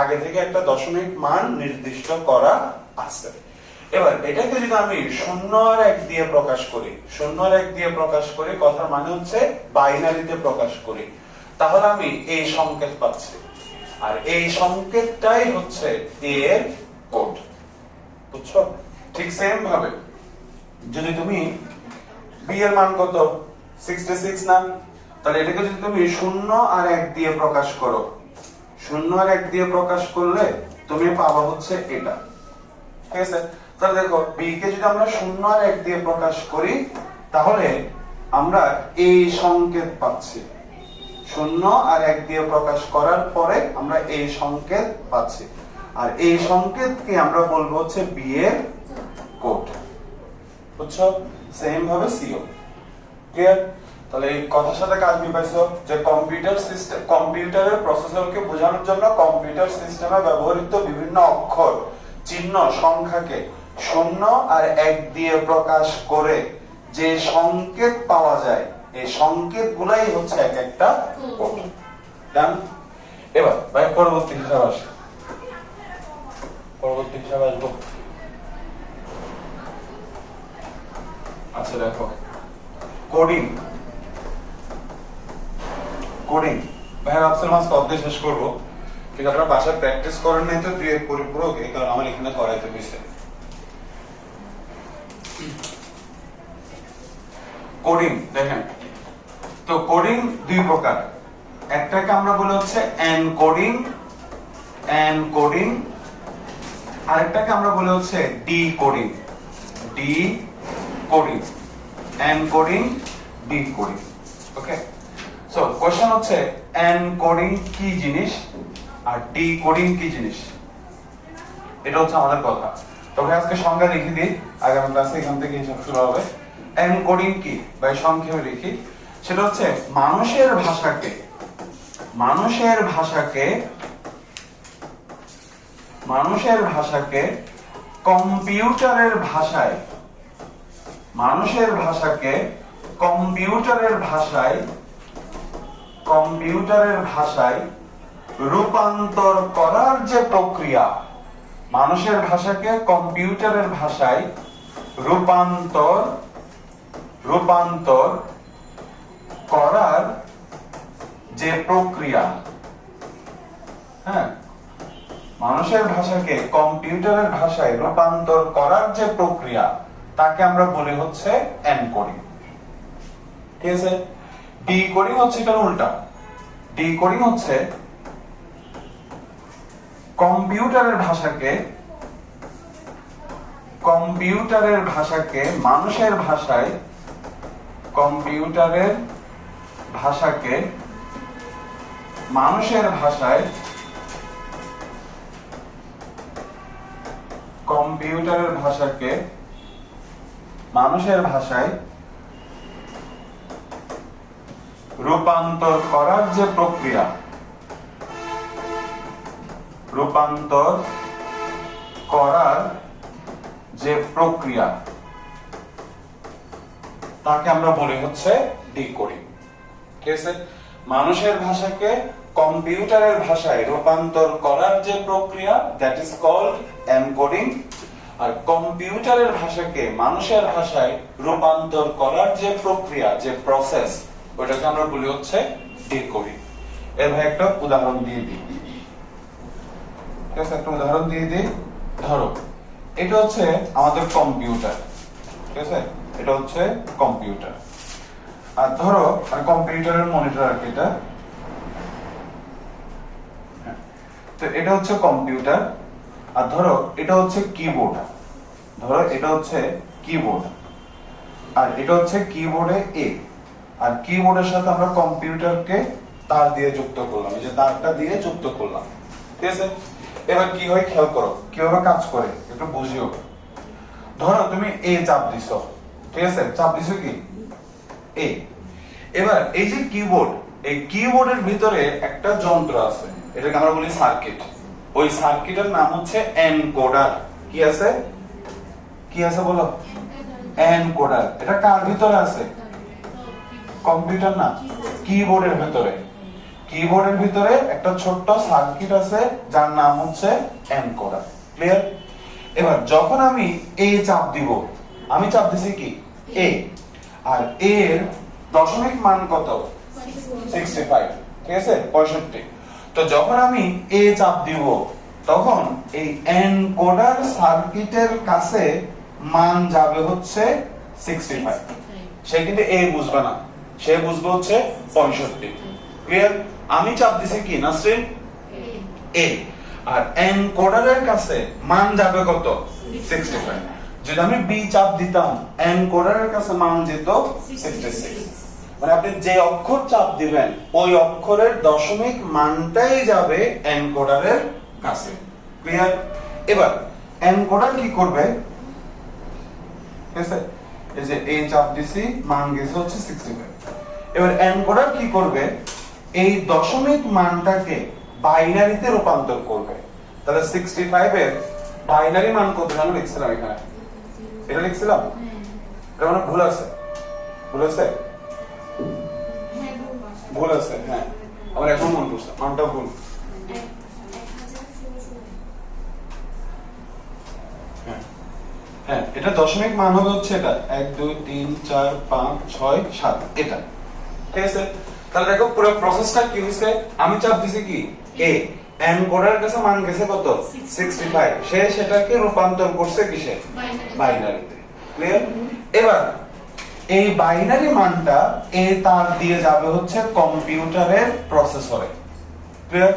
আগে থেকে একটা দশমিক মান নির্দিষ্ট করা আছে। এবার এটাকে যদি আমি 0 আর 1 দিয়ে প্রকাশ করি, 0 আর 1 দিয়ে প্রকাশ করি, কথার মানে হচ্ছে বাইনারিতে প্রকাশ করি, তাহলে আমি এই সংকেত পাচ্ছি। আর এই সংকেতটাই হচ্ছে এ এর কোড। বুঝছো? ঠিক সেম ভাবে যদি তুমি বি এর মান কত 66 না, তাহলে এটাকে যদি তুমি 0 আর 1 দিয়ে প্রকাশ করো, 0 আর 1 দিয়ে প্রকাশ করলে তুমি পাবা হচ্ছে এটা। ঠিক আছে, তাহলে দেখো বি কে যদি আমরা 0 আর 1 দিয়ে প্রকাশ করি, তাহলে আমরা এই সংকেত পাচ্ছি, 0 আর 1 দিয়ে প্রকাশ করার পরে আমরা এই সংকেত পাচ্ছি, আর এই সংকেতকে আমরা বলবো হচ্ছে বি এর কোড। বুঝছো? সেম ভাবে সিও। ক্লিয়ার? তাহলে এই কথার সাথে কাজ মিলাইছো যে কম্পিউটার সিস্টেম, কম্পিউটারের প্রসেসরকে বোঝানোর জন্য কম্পিউটার সিস্টেমে ব্যবহৃত বিভিন্ন অক্ষর, চিহ্ন, সংখ্যাকে 0 আর 1 দিয়ে প্রকাশ করে যে সংকেত পাওয়া যায়, এই সংকেতগুলাই হচ্ছে এক একটা কোড। ডান? এবার ভাই পরবর্তী হিসাব আসে। পরবর্তী হিসাব আসবো। আচ্ছা দেখো, কোডিং। কোডিং ভাই আফসল মাস কবে শেষ করব, কিন্তু আপনারা বাসায় প্র্যাকটিস করেন নাই তো দুই এক পরিপূরক, এই কারণে আমার এখানে করাইতে হইছে। কোডিং দেখেন তো, কোডিং দুই প্রকার, একটাকে আমরা বলি হচ্ছে এনকোডিং, এনকোডিং, আরেকটাকে আমরা বলি হচ্ছে ডিকোডিং, ডিকোডিং, এনকোডিং, ডিকোডিং। ওকে, সো কোশ্চেন হচ্ছে এনকোডিং কি জিনিস আর ডিকোডিং কি জিনিস, এটা হচ্ছে আমাদের কথা। তবে আজকে সংজ্ঞা লিখে দিই, আগামী ক্লাসে এখান থেকে হিসাব শুরু হবে। এনকোডিং কি বা সংক্ষেপে লিখি, সেটা হচ্ছে মানুষের ভাষাকে, মানুষের ভাষাকে, মানুষের ভাষাকে কম্পিউটারের ভাষায়, মানুষের ভাষাকে কম্পিউটারের ভাষায়, কম্পিউটারের ভাষায় রূপান্তর করার যে প্রক্রিয়া, মানুষের ভাষাকে কম্পিউটারের ভাষায় রূপান্তর, রূপান্তর করার যে প্রক্রিয়া, হ্যাঁ, মানুষের ভাষাকে কম্পিউটারের ভাষায় রূপান্তর করার যে প্রক্রিয়া, তাকে আমরা বলি হচ্ছে এনকোডিং। ঠিক আছে? ডিকোডিং হচ্ছে এটা উল্টা। ডিকোডিং হচ্ছে কম্পিউটারের ভাষাকে, কম্পিউটারের ভাষাকে মানুষের ভাষায়, কম্পিউটারের ভাষাকে মানুষের ভাষায়, কম্পিউটারের ভাষাকে মানুষের ভাষায় রূপান্তর করার যে প্রক্রিয়া, রূপান্তর করার যে প্রক্রিয়া, তাকে আমরা বলি হচ্ছে ডিকোডিং। ঠিক আছে? মানুষের ভাষাকে কম্পিউটারের ভাষায় রূপান্তর করার যে প্রক্রিয়া, দ্যাট ইজ কল্ড এনকোডিং, আর কম্পিউটারের ভাষাকে মানুষের ভাষায় রূপান্তর করার যে প্রক্রিয়া, যে প্রসেস, ওটাকে আমরা বলি হচ্ছে ডিকোডিং। এর ভাই একটা উদাহরণ দিয়ে দিই। ঠিক আছে? একটা উদাহরণ দিয়ে দিই। ধরো এটা হচ্ছে আমাদের কম্পিউটার। ঠিক আছে? এটা হচ্ছে কম্পিউটার। আর ধরো কম্পিউটারের মনিটর আর কি এটা, তো এটা হচ্ছে কম্পিউটার। আর ধরো এটা হচ্ছে কিবোর্ড, ধরো এটা হচ্ছে কিবোর্ড, আর এটা হচ্ছে কিবোর্ডে এ, আর কিবোর্ডের সাথে আমরা কম্পিউটারকে তার দিয়ে যুক্ত করলাম, এই যে তারটা দিয়ে যুক্ত করলাম। ঠিক আছে? এবার কি হয় খেয়াল করো কিভাবে কাজ করে, একটু বুঝিও। ধরো তুমি এ চাপ দিছো, ঠিক আছে? চাপ দিছো কি এ। এবার এই যে কিবোর্ড, এই কিবোর্ডের ভিতরে একটা যন্ত্র আছে, এটাকে আমরা বলি সার্কিট। ওই সার্কিটের নাম হচ্ছে এনকোডার। কি আছে? কি আছে বলো? এনকোডার। এটা কার ভিতরে আছে? কম্পিউটার না, কিবোর্ডের ভিতরে। কিবোর্ডের ভিতরে একটা ছোট্ট সার্কিট আছে যার নাম হচ্ছে এনকোডার। ক্লিয়ার? এবার যখন আমি এ চাপ দিব, আমি চাপ দিছি কি এ, আর এর দশমিক মান কত? 65। ঠিক আছে? 65। তো যখন আমি এ চাপ দিব, তখন এই এনকোডার সার্কিটের কাছে মান যাবে হচ্ছে 65। সে কিন্তু এ বুঝবে না, সে বুঝবে হচ্ছে 65। ক্লিয়ার? আমি চাপ দিছি কি নাসরিন এ, আর এনকোডারের কাছে মান যাবে কত? 65। যদি আমি বি চাপ দিতাম এনকোডারের কাছে মান যেত 66, মানে আপনি যে অক্ষর চাপ দিবেন ওই অক্ষরের দশমিক মানটাই যাবে এনকোডারের কাছে। ক্লিয়ার? এবার এনকোডার কি করবে, ঠিক আছে, এই যে এই চাপ দিছি মান গেছে হচ্ছে 65। এবার এনকোডার কি করবে, এই দশমিক মানটাকে বাইনারিতে রূপান্তর করবে। তাহলে 65 এর বাইনারি মান কত জানো লিখছিলাম এখানে, এটা লিখছিলাম, এটা মানে ভুল আছে, ভুল আছে, ভুল আছে, হ্যাঁ আমার এখন মনে পড়ছে মানটা ভুল। হ্যাঁ এটা দশমিক মান হবে হচ্ছে এটা 1 2 3 4 5 6 7 এটা, ঠিক আছে। তাহলে দেখো পুরো প্রসেসটা কি হইছে, আমি চাপ দিছি কি এ, এনকোডারের কাছে মান গেছে কত 65, সে সেটাকে রূপান্তর করছে কিসে, বাইনারিতে। ক্লিয়ার? এবার এই বাইনারি মানটা এ তার দিয়ে যাবে হচ্ছে কম্পিউটারের প্রসেসরে। ক্লিয়ার?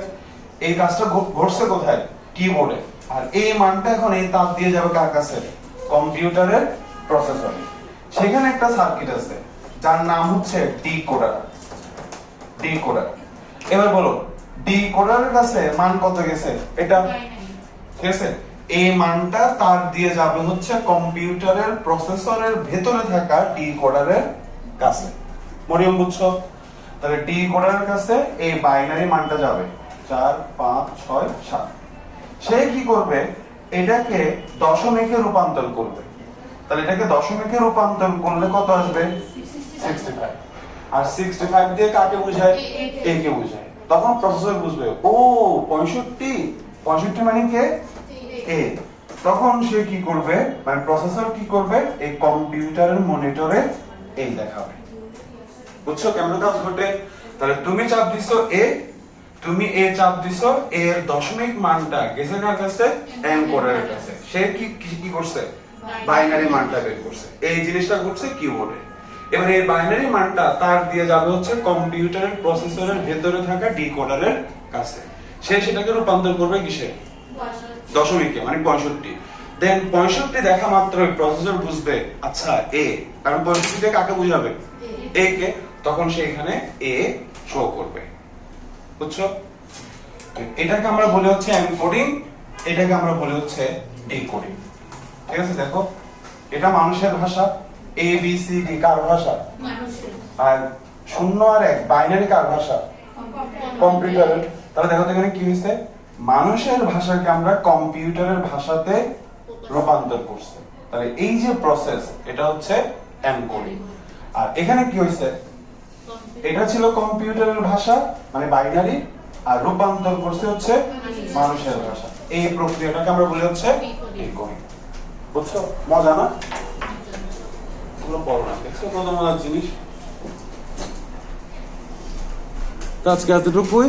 এই কাজটা ঘটছে কোথায়, কিবোর্ডে, আর এই মানটা এখন এই তার দিয়ে যাবে কার কাছে, কম্পিউটারের প্রসেসরে। সেখানে একটা সার্কিট আছে যার নাম হচ্ছে ডিকোডার। ডিকোডার, এবার বলো ডিকোডারের কাছে মান কত গেছে, এটা, ঠিক আছে, এই মানটা তার দিয়ে যাবে হচ্ছে কম্পিউটারের প্রসেসরের ভেতরে থাকা ডিকোডারের কাছে। মরিয়ম বুঝছো? তাহলে ডিকোডারের কাছে এই বাইনারি মানটা যাবে 4 5 6 7। সে কি করবে, এটাকে দশমিকে রূপান্তর করবে। তাহলে এটাকে দশমিকে রূপান্তর করলে কত আসবে 65, আর 65 দিয়ে কাকে বোঝায়, এ কে বোঝায়। তখন প্রসেসর বুঝবে ও 65 মানে কে, এ। তখন সে কি করবে, মানে প্রসেসর কি করবে, এই কম্পিউটারের মনিটরে এই দেখাবে। বুঝছো কেমন কাজ ঘটে? তাহলে তুমি চাপ দিছো এ, তুমি এ চাপ দিছো, এর দশমিক মানটা গেছে কার কাছে, এনকোডারের কাছে। সে কি করছে, বাইনারি মানটা বের করছে। এই জিনিসটা ঘটছে কিবোর্ডে। এবার এই বাইনারি মানটা তার দিয়ে যাবে হচ্ছে কম্পিউটারের প্রসেসরের ভেতরে থাকা ডিকোডারের কাছে। সে সেটাকে রূপান্তর করবে কিসে, দশমিকে, মানে 65। দেন 65 দেখা মাত্রই প্রসেসর বুঝবে আচ্ছা এ, কারণ 65 তে কাকে বুঝাবে, এ কে, তখন সে এখানে এ শো করবে। বুঝছো? এটাকে আমরা বলি হচ্ছে এনকোডিং, এটাকে আমরা বলি হচ্ছে ডিকোডিং। ঠিক আছে? দেখো এটা মানুষের ভাষা, এ বি সি ডি কার ভাষা, মানুষের। আর 0 আর 1 বাইনারি কার ভাষা, কম্পিউটারের। তাহলে দেখো এখানে কি হইছে, মানুষের ভাষাকে আমরা কম্পিউটারের ভাষাতে রূপান্তর করছি। তাহলে এই যে প্রসেস, এটা হচ্ছে এনকোডিং। আর এখানে কি হইছে, এটা ছিল কম্পিউটারের ভাষা মানে বাইনারি, আর রূপান্তর করছে হচ্ছে মানুষের ভাষা। এই প্রক্রিয়াটাকে আমরা বলি হচ্ছে ডিকোডিং। বুঝছো? মজা না? এগুলো পড়ো না, দেখছো কত মজার জিনিস। তো আজকে এতটুকুই।